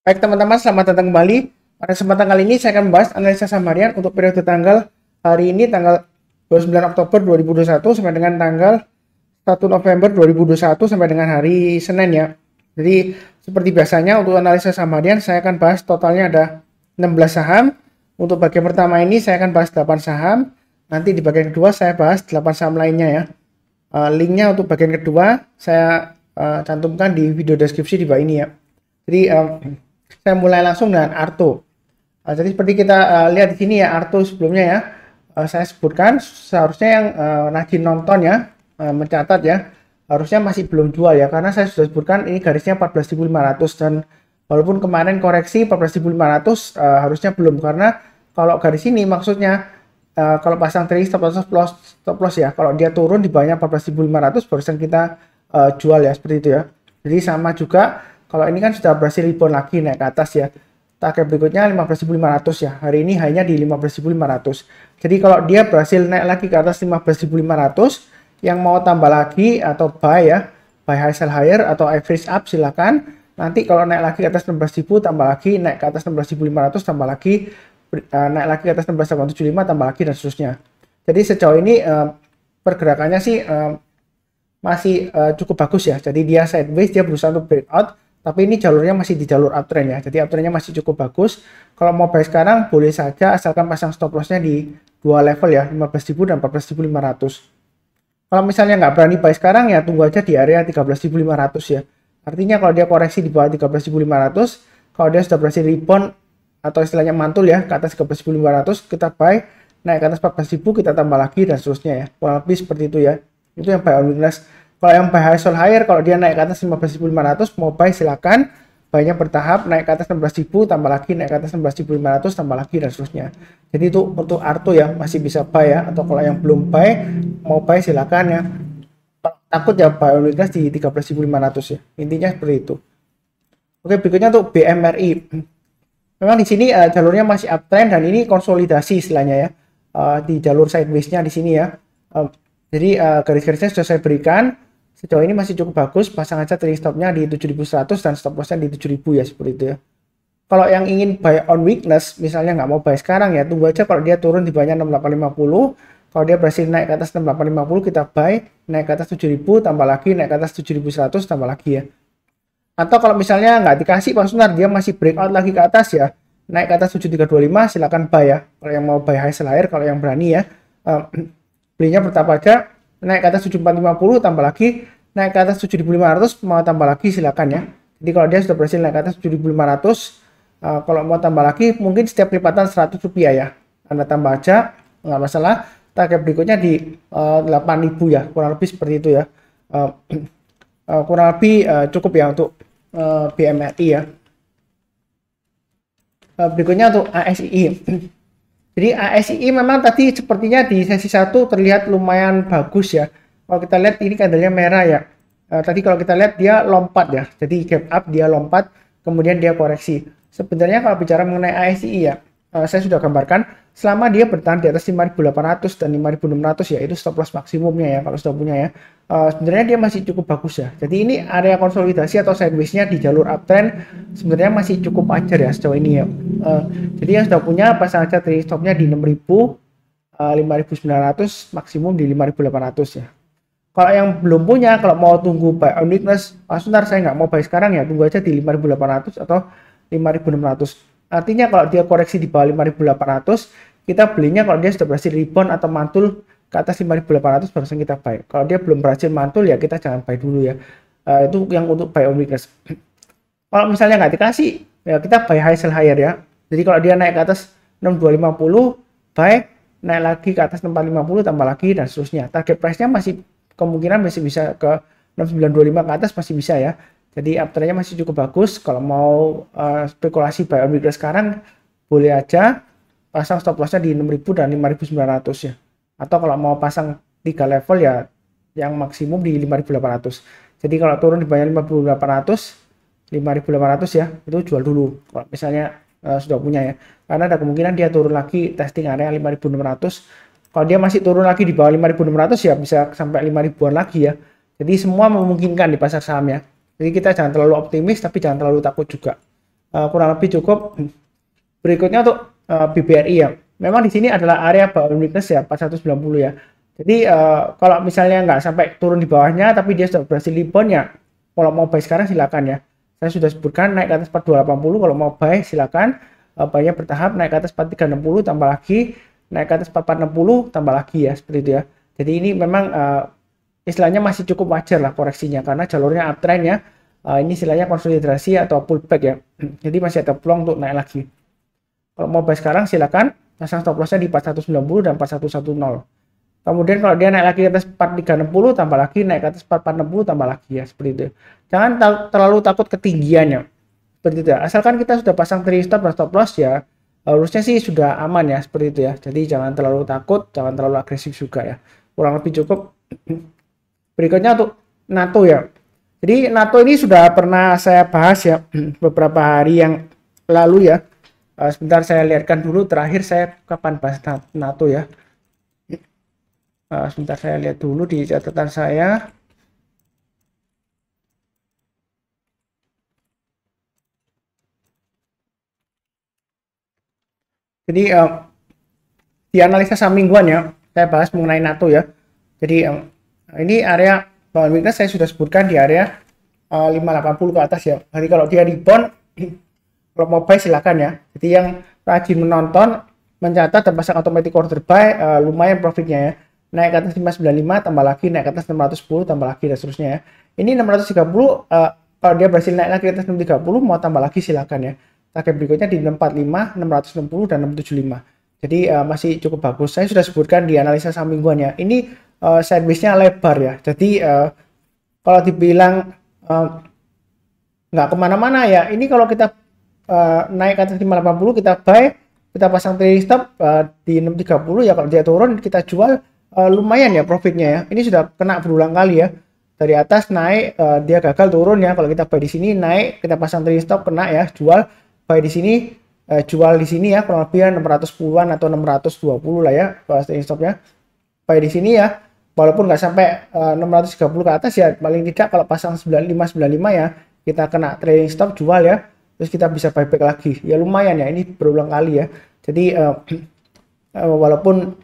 Baik teman-teman, selamat datang kembali. Pada kesempatan kali ini saya akan membahas analisa saham harian untuk periode tanggal hari ini tanggal 29 Oktober 2021 sampai dengan tanggal 1 November 2021 sampai dengan hari Senin ya. Jadi seperti biasanya untuk analisa saham harian saya akan bahas totalnya ada 16 saham. Untuk bagian pertama ini saya akan bahas 8 saham. Nanti di bagian kedua saya bahas 8 saham lainnya ya. Linknya untuk bagian kedua saya cantumkan di video deskripsi di bawah ini ya. Jadi saya mulai langsung dengan Arto. Jadi seperti kita lihat di sini ya, Arto sebelumnya ya, saya sebutkan seharusnya yang rajin nonton ya, mencatat ya, harusnya masih belum jual ya, karena saya sudah sebutkan ini garisnya 14.500 dan walaupun kemarin koreksi 14.500 harusnya belum, karena kalau garis ini maksudnya kalau pasang trailing stop loss ya, kalau dia turun di bawahnya 14.500 barusan kita jual ya, seperti itu ya. Jadi sama juga kalau ini kan sudah berhasil rebound lagi naik ke atas ya. Target berikutnya 15.500 ya. Hari ini hanya di 15.500. Jadi kalau dia berhasil naik lagi ke atas 15.500, yang mau tambah lagi atau buy ya, buy high sell higher atau average up silakan. Nanti kalau naik lagi ke atas 16.000 tambah lagi, naik ke atas 16.500 tambah lagi, naik lagi ke atas 16.875 tambah lagi dan seterusnya. Jadi sejauh ini pergerakannya sih masih cukup bagus ya. Jadi dia sideways, dia berusaha untuk breakout. Tapi ini jalurnya masih di jalur uptrend ya. Jadi uptrendnya masih cukup bagus. Kalau mau buy sekarang boleh saja asalkan pasang stop lossnya di dua level ya, 15.000 dan 14.500. Kalau misalnya nggak berani buy sekarang ya tunggu aja di area 13.500 ya. Artinya kalau dia koreksi di bawah 13.500, kalau dia sudah berhasil rebound atau istilahnya mantul ya ke atas 13.500, kita buy, naik ke atas 14.000 kita tambah lagi dan seterusnya ya. Kurang lebih seperti itu ya. Itu yang buy on weakness. Kalau yang buy high sell higher, kalau dia naik ke atas 15.500 mau buy silakan, buy-nya bertahap, naik ke atas 16.000 tambah lagi, naik ke atas 16.500 tambah lagi dan seterusnya. Jadi itu untuk Arto ya masih bisa buy ya, atau kalau yang belum buy mau buy silakan ya. Takut ya buy on weakness di 13.500 ya. Intinya seperti itu. Oke, berikutnya untuk BMRI. Memang di sini jalurnya masih uptrend dan ini konsolidasi istilahnya ya. Di jalur sideways-nya di sini ya. Jadi garis-garisnya sudah saya berikan. Sejauh ini masih cukup bagus, pasang aja trailing stopnya di 7.100 dan stop lossnya di 7.000 ya, seperti itu ya. Kalau yang ingin buy on weakness, misalnya nggak mau buy sekarang ya, tunggu aja kalau dia turun di bawahnya 6850. Kalau dia berhasil naik ke atas 6850 kita buy, naik ke atas 7.000 tambah lagi, naik ke atas 7.100 tambah lagi ya. Atau kalau misalnya nggak dikasih Pak Sunar, dia masih breakout lagi ke atas ya, naik ke atas 7325 silakan buy ya. Kalau yang mau buy high sell higher, kalau yang berani ya, belinya bertahap aja, naik ke atas 7450 tambah lagi, naik ke atas 7500 mau tambah lagi silakan ya. Jadi kalau dia sudah berhasil naik ke atas 7500, kalau mau tambah lagi mungkin setiap lipatan 100 rupiah ya, Anda tambah aja nggak masalah. Target berikutnya di 8000 ya, kurang lebih seperti itu ya. Kurang lebih cukup ya untuk BMRI ya. Berikutnya untuk ASII. Jadi ASII memang tadi sepertinya di sesi 1 terlihat lumayan bagus ya. Kalau kita lihat ini candlenya merah ya. Tadi kalau kita lihat dia lompat ya. Jadi gap up dia lompat, kemudian dia koreksi. Sebenarnya kalau bicara mengenai ASII ya, saya sudah gambarkan selama dia bertahan di atas 5.800 dan 5.600 ya, itu stop loss maksimumnya ya kalau sudah punya ya. Sebenarnya dia masih cukup bagus ya. Jadi ini area konsolidasi atau sideways-nya di jalur uptrend sebenarnya masih cukup wajar ya sejauh ini ya. Jadi yang sudah punya pasang aja trailing stopnya di 6.000, 5.900, maksimum di 5.800 ya. Kalau yang belum punya, kalau mau tunggu buy on weakness, sebentar saya nggak mau buy sekarang ya, tunggu aja di 5.800 atau 5.600. Artinya kalau dia koreksi di bawah 5.800, kita belinya kalau dia sudah berhasil rebound atau mantul ke atas 5.800 barusan kita buy. Kalau dia belum berhasil mantul ya kita jangan buy dulu ya. Itu yang untuk buy on weakness. Kalau misalnya nggak dikasih, ya kita buy high sell higher ya. Jadi kalau dia naik ke atas 6250, buy, naik lagi ke atas 6450 tambah lagi dan seterusnya. Target price-nya masih kemungkinan masih bisa ke 6925 ke atas masih bisa ya. Jadi uptrendnya masih cukup bagus. Kalau mau spekulasi buy on weakness sekarang boleh aja pasang stop lossnya di 6.000 dan 5.900 ya. Atau kalau mau pasang 3 level ya yang maksimum di 5.800. Jadi kalau turun di bawah 5.800 ya itu jual dulu. Kalau misalnya sudah punya ya. Karena ada kemungkinan dia turun lagi testing area 5.600. Kalau dia masih turun lagi di bawah 5.600 ya bisa sampai 5.000-an lagi ya. Jadi semua memungkinkan di pasar saham ya. Jadi kita jangan terlalu optimis tapi jangan terlalu takut juga. kurang lebih cukup. Berikutnya untuk BBRI ya. Memang di sini adalah area bawah weakness ya 4190 ya. Jadi kalau misalnya nggak sampai turun di bawahnya tapi dia sudah berhasil rebound ya, kalau mau buy sekarang silakan ya. Saya sudah sebutkan naik ke atas 4280, kalau mau buy silakan. Buy-nya bertahap, naik ke atas 4360 tambah lagi, naik ke atas 4460 tambah lagi ya, seperti itu ya. Jadi ini memang istilahnya masih cukup wajar lah koreksinya karena jalurnya uptrend ya. Ini istilahnya konsolidasi atau pullback ya. Jadi masih ada peluang untuk naik lagi. Kalau mau buy sekarang silakan, pasang stop lossnya di 4190 dan 4110. Kemudian kalau dia naik lagi ke atas 4360 tambah lagi, naik ke atas 4460 tambah lagi ya, seperti itu. Jangan terlalu takut ketinggiannya. Seperti itu ya. Asalkan kita sudah pasang trailing stop dan stop loss ya, harusnya sih sudah aman ya, seperti itu ya. Jadi jangan terlalu takut, jangan terlalu agresif juga ya. Kurang lebih cukup. Berikutnya untuk NATO ya. Jadi NATO ini sudah pernah saya bahas ya beberapa hari yang lalu ya. Sebentar saya lihatkan dulu terakhir saya kapan bahas NATO ya. Sebentar saya lihat dulu di catatan saya. Jadi di analisa saham mingguan ya, saya bahas mengenai NATO ya. Jadi ini area bawah weakness saya sudah sebutkan di area 580 ke atas ya. Jadi kalau dia rebound, kalau mau buy silakan ya. Jadi yang rajin menonton, mencatat dan pasang automatic order buy, lumayan profitnya ya. Naik ke atas 595 tambah lagi, naik ke atas 610 tambah lagi dan seterusnya ya. Ini 630 kalau dia berhasil naik lagi ke atas 630 mau tambah lagi silakan ya. Target berikutnya di 645, 660 dan 675. Jadi masih cukup bagus. Saya sudah sebutkan di analisa saham mingguannya. Ini sideways-nya lebar ya. Jadi kalau dibilang nggak kemana-mana ya. Ini kalau kita naik ke atas 580 kita buy, kita pasang trailing stop di 630 ya. Kalau dia turun kita jual. Lumayan ya profitnya ya. Ini sudah kena berulang kali ya. Dari atas naik, dia gagal turun ya. Kalau kita buy di sini naik, kita pasang trailing stop kena ya, jual. Buy di sini, jual di sini ya. Kurang lebih 610-an atau 620 lah ya trailing stopnya. Buy di sini ya. Walaupun nggak sampai 630 ke atas ya, paling tidak kalau pasang 95-95 ya, kita kena trailing stop jual ya. Terus kita bisa buyback lagi. Ya lumayan ya. Ini berulang kali ya. Jadi walaupun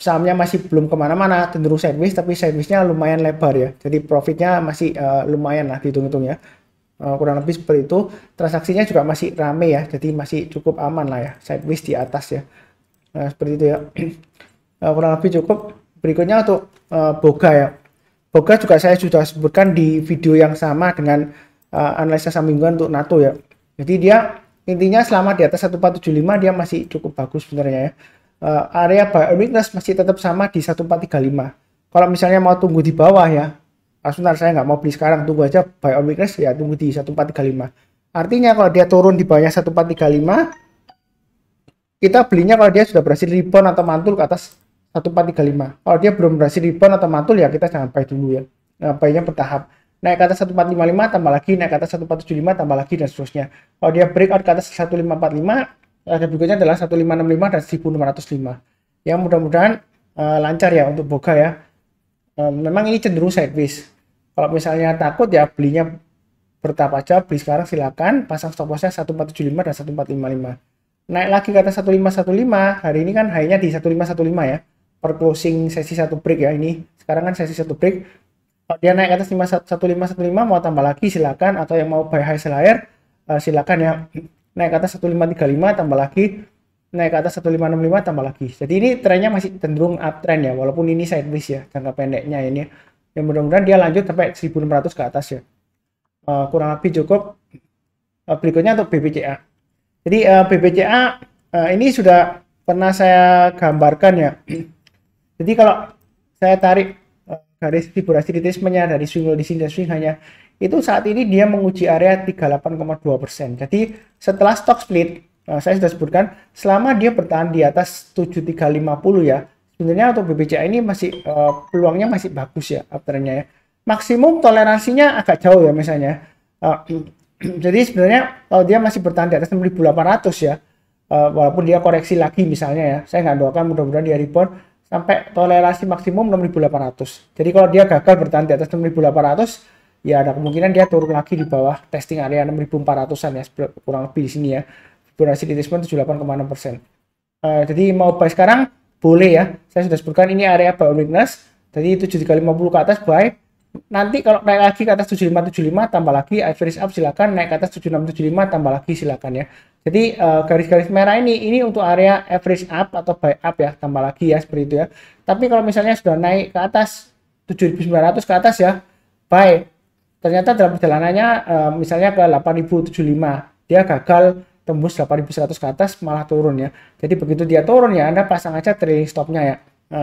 sahamnya masih belum kemana-mana, cenderung sideways, tapi sideways-nya lumayan lebar ya. Jadi profitnya masih lumayan lah dihitung-hitung ya. Kurang lebih seperti itu. Transaksinya juga masih rame ya, jadi masih cukup aman lah ya. Sideways di atas ya. Seperti itu ya. Kurang lebih cukup. Berikutnya untuk Boga ya. Boga juga saya sudah sebutkan di video yang sama dengan analisa saham mingguan untuk NATO ya. Jadi dia intinya selama di atas 1475 dia masih cukup bagus sebenarnya ya. Area buy weakness masih tetap sama di 1435. Kalau misalnya mau tunggu di bawah ya, sebentar saya nggak mau beli sekarang, tunggu aja buy weakness ya, tunggu di 1435. Artinya kalau dia turun di bawahnya 1435, kita belinya kalau dia sudah berhasil rebound atau mantul ke atas 1435. Kalau dia belum berhasil rebound atau mantul ya kita jangan buy dulu ya. Buy-nya bertahap. Naik ke atas 1455 tambah lagi, naik ke atas 1475 tambah lagi dan seterusnya. Kalau dia breakout ke atas 1545, ada berikutnya adalah 1565 dan 1605. Ya mudah-mudahan lancar ya untuk Boga ya. Memang ini cenderung sideways. Kalau misalnya takut ya belinya bertahap aja, beli sekarang silakan, pasang stop lossnya 1475 dan 1455. Naik lagi ke atas 1515, hari ini kan high-nya di 1515 ya. Per closing sesi 1 break ya ini. Sekarang kan sesi 1 break. Kalau dia naik ke atas 1515 mau tambah lagi silakan, atau yang mau buy high sell higher silakan ya. Naik ke atas 1535 tambah lagi, naik ke atas 1565 tambah lagi. Jadi ini trennya masih cenderung uptrend ya, walaupun ini sideways ya jangka pendeknya ini. Yang mudah-mudahan dia lanjut sampai 1600 ke atas ya. Kurang lebih cukup. Berikutnya untuk BBCA. Jadi BBCA ini sudah pernah saya gambarkan ya. Jadi kalau saya tarik garis Fibonacci retracement-nya dari swing low di sini dan swing hanya itu saat ini dia menguji area 38,2%. Jadi setelah stock split, saya sudah sebutkan, selama dia bertahan di atas 7350 ya, sebenarnya untuk BBCA ini masih peluangnya masih bagus ya, uptrendnya ya. Maksimum toleransinya agak jauh ya misalnya. Jadi sebenarnya kalau dia masih bertahan di atas 6800 ya, walaupun dia koreksi lagi misalnya ya, saya nggak doakan, mudah-mudahan dia rebound sampai toleransi maksimum 6800. Jadi kalau dia gagal bertahan di atas 6800, ya ada kemungkinan dia turun lagi di bawah testing area 6.400-an ya, kurang lebih di sini ya. Fibonacci retracement 78,6%. Jadi mau buy sekarang boleh ya. Saya sudah sebutkan ini area buy weakness. Jadi 7350 ke atas buy. Nanti kalau naik lagi ke atas 7575 tambah lagi average up silakan, naik ke atas 7675 tambah lagi silakan ya. Jadi garis-garis merah ini untuk area average up atau buy up ya, tambah lagi ya seperti itu ya. Tapi kalau misalnya sudah naik ke atas 7900 ke atas ya, buy. Ternyata dalam perjalanannya misalnya ke 8075 dia gagal tembus 8100 ke atas malah turun ya. Jadi begitu dia turun ya Anda pasang aja trailing stopnya ya.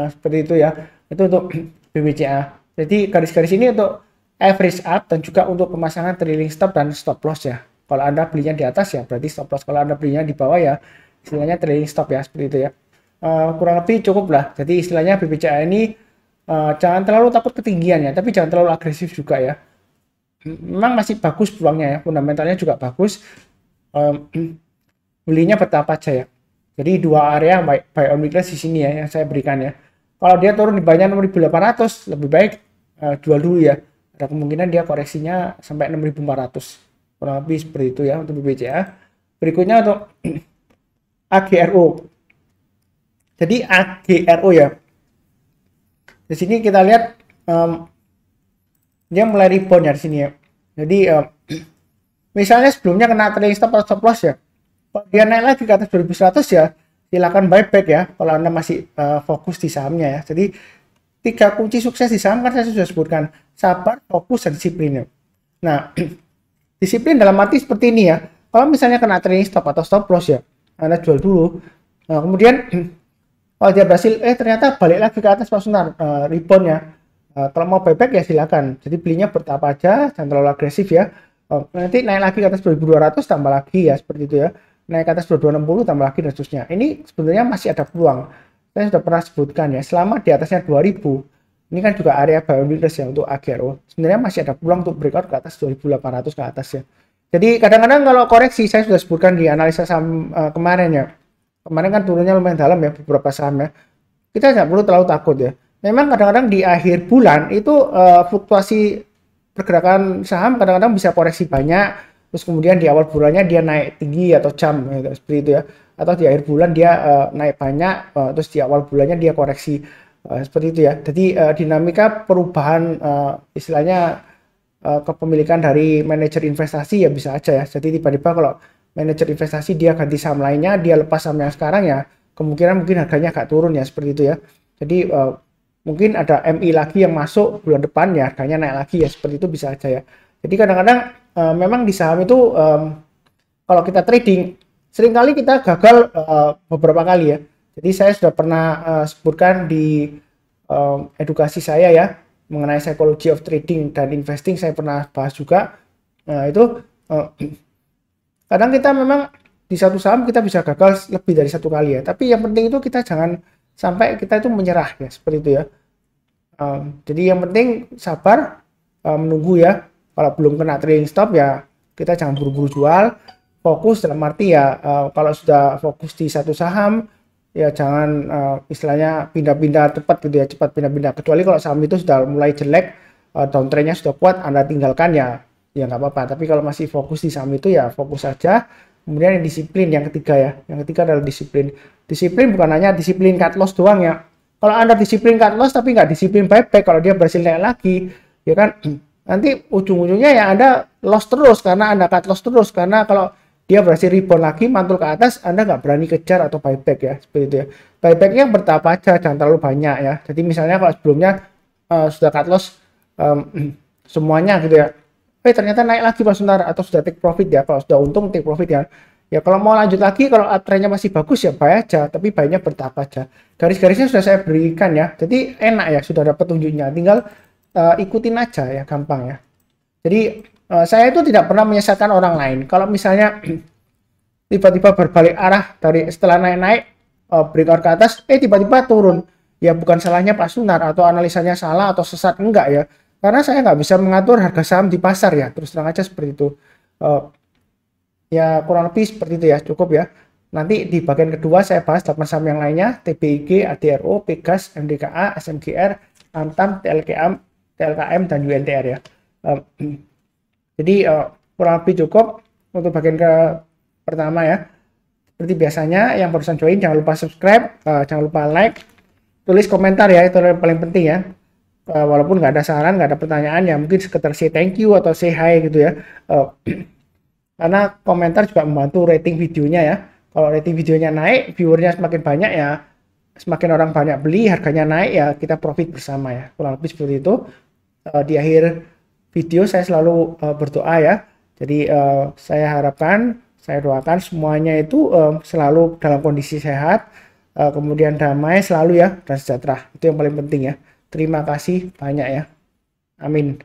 Seperti itu ya. Itu untuk BBCA. Jadi garis-garis ini untuk average up dan juga untuk pemasangan trailing stop dan stop loss ya. Kalau Anda belinya di atas ya berarti stop loss. Kalau Anda belinya di bawah ya istilahnya trailing stop ya, seperti itu ya. Kurang lebih cukup lah. Jadi istilahnya BBCA ini jangan terlalu takut ketinggian ya, tapi jangan terlalu agresif juga ya. Memang masih bagus peluangnya ya, fundamentalnya juga bagus. Belinya bertahap aja ya. Jadi dua area buy on weakness di sini ya yang saya berikan ya. Kalau dia turun di bawahnya 6.800 lebih baik jual dulu ya. Ada kemungkinan dia koreksinya sampai 6.400. Kurang lebih seperti itu ya untuk BBCA. Berikutnya untuk AGRO. Jadi AGRO ya. Di sini kita lihat dia mulai rebound ya di sini ya. Jadi misalnya sebelumnya kena trailing stop atau stop loss ya. Kalau dia naik lagi ke atas 2100 ya, silakan buyback ya kalau Anda masih fokus di sahamnya ya. Jadi 3 kunci sukses di saham kan saya sudah sebutkan, sabar, fokus, dan disiplin. Nah, disiplin dalam arti seperti ini ya. Kalau misalnya kena trailing stop atau stop loss ya, Anda jual dulu. Nah, kemudian kalau dia berhasil, ternyata balik lagi ke atas Pak Sunar, rebound ya. Kalau mau buyback ya silakan. Jadi belinya bertahap aja, jangan terlalu agresif ya. Nanti naik lagi ke atas 2200 tambah lagi ya, seperti itu ya. Naik ke atas 2260 tambah lagi dan seterusnya. Ini sebenarnya masih ada peluang. Saya sudah pernah sebutkan ya, selama di atasnya 2000, ini kan juga area buy on weakness ya untuk AGRO. Sebenarnya masih ada peluang untuk breakout ke atas 2800 ke atas ya. Jadi kadang-kadang kalau koreksi, saya sudah sebutkan di analisa saham kemarin ya. Kemarin kan turunnya lumayan dalam ya beberapa saham ya. Kita tidak perlu terlalu takut ya. Memang kadang-kadang di akhir bulan itu fluktuasi pergerakan saham kadang-kadang bisa koreksi banyak. Terus kemudian di awal bulannya dia naik tinggi atau jam gitu, seperti itu ya. Atau di akhir bulan dia naik banyak, terus di awal bulannya dia koreksi seperti itu ya. Jadi dinamika perubahan istilahnya kepemilikan dari manajer investasi ya bisa aja ya. Jadi tiba-tiba kalau manajer investasi dia ganti saham lainnya, dia lepas saham yang sekarang ya, kemungkinan mungkin harganya agak turun ya, seperti itu ya. Jadi mungkin ada MI lagi yang masuk bulan depan ya, harganya naik lagi ya, seperti itu bisa aja ya. Jadi kadang-kadang memang di saham itu kalau kita trading seringkali kita gagal beberapa kali ya. Jadi saya sudah pernah sebutkan di edukasi saya ya mengenai psychology of trading dan investing, saya pernah bahas juga. Nah itu kadang kita memang di satu saham kita bisa gagal lebih dari satu kali ya. Tapi yang penting itu kita jangan sampai kita itu menyerah ya, seperti itu ya. Jadi yang penting sabar, menunggu ya. Kalau belum kena trailing stop ya kita jangan buru-buru jual. Fokus dalam arti ya kalau sudah fokus di satu saham ya jangan istilahnya pindah-pindah cepat gitu ya, cepat pindah-pindah. Kecuali kalau saham itu sudah mulai jelek, downtrendnya sudah kuat, Anda tinggalkan ya nggak apa-apa. Tapi kalau masih fokus di saham itu ya fokus saja. Kemudian yang disiplin yang ketiga ya, yang ketiga adalah disiplin. Disiplin bukan hanya disiplin cut loss doang ya. Kalau Anda disiplin cut loss tapi nggak disiplin buyback, kalau dia berhasil naik lagi ya kan nanti ujung-ujungnya ya Anda loss terus karena Anda cut loss terus, karena kalau dia berhasil rebound lagi mantul ke atas Anda nggak berani kejar atau buyback ya, seperti itu ya. Buybacknya bertahap aja, jangan terlalu banyak ya. Jadi misalnya kalau sebelumnya sudah cut loss semuanya gitu ya, ternyata naik lagi Pak Sunar atau sudah take profit ya, kalau sudah untung take profit ya. Ya kalau mau lanjut lagi, kalau uptrendnya masih bagus ya buy aja, tapi buy-nya bertahap aja. Garis-garisnya sudah saya berikan ya, jadi enak ya, sudah dapat tunjuknya, tinggal ikutin aja ya, gampang ya. Jadi saya itu tidak pernah menyesatkan orang lain. Kalau misalnya tiba-tiba berbalik arah dari setelah naik-naik breakout ke atas, tiba-tiba turun, ya bukan salahnya Pak Sunar atau analisanya salah atau sesat, enggak ya. Karena saya nggak bisa mengatur harga saham di pasar ya, terus terang aja seperti itu. Ya kurang lebih seperti itu ya, cukup ya. Nanti di bagian kedua saya bahas 8 saham yang lainnya, TBIG, ADRO, Pegas, MDKA, SMGR, Antam, TLKM, dan UNTR ya. Uh, jadi kurang lebih cukup untuk bagian ke pertama ya. Seperti biasanya yang barusan join jangan lupa subscribe, jangan lupa like, tulis komentar ya, itu yang paling penting ya. Walaupun nggak ada saran, nggak ada pertanyaan ya, mungkin sekedar say thank you atau say hi gitu ya. Karena komentar juga membantu rating videonya ya. Kalau rating videonya naik, viewernya semakin banyak ya, semakin orang banyak beli, harganya naik ya, kita profit bersama ya. Kurang lebih seperti itu. Di akhir video saya selalu berdoa ya. Jadi saya harapkan, saya doakan semuanya itu selalu dalam kondisi sehat, kemudian damai selalu ya, dan sejahtera. Itu yang paling penting ya. Terima kasih banyak ya. Amin.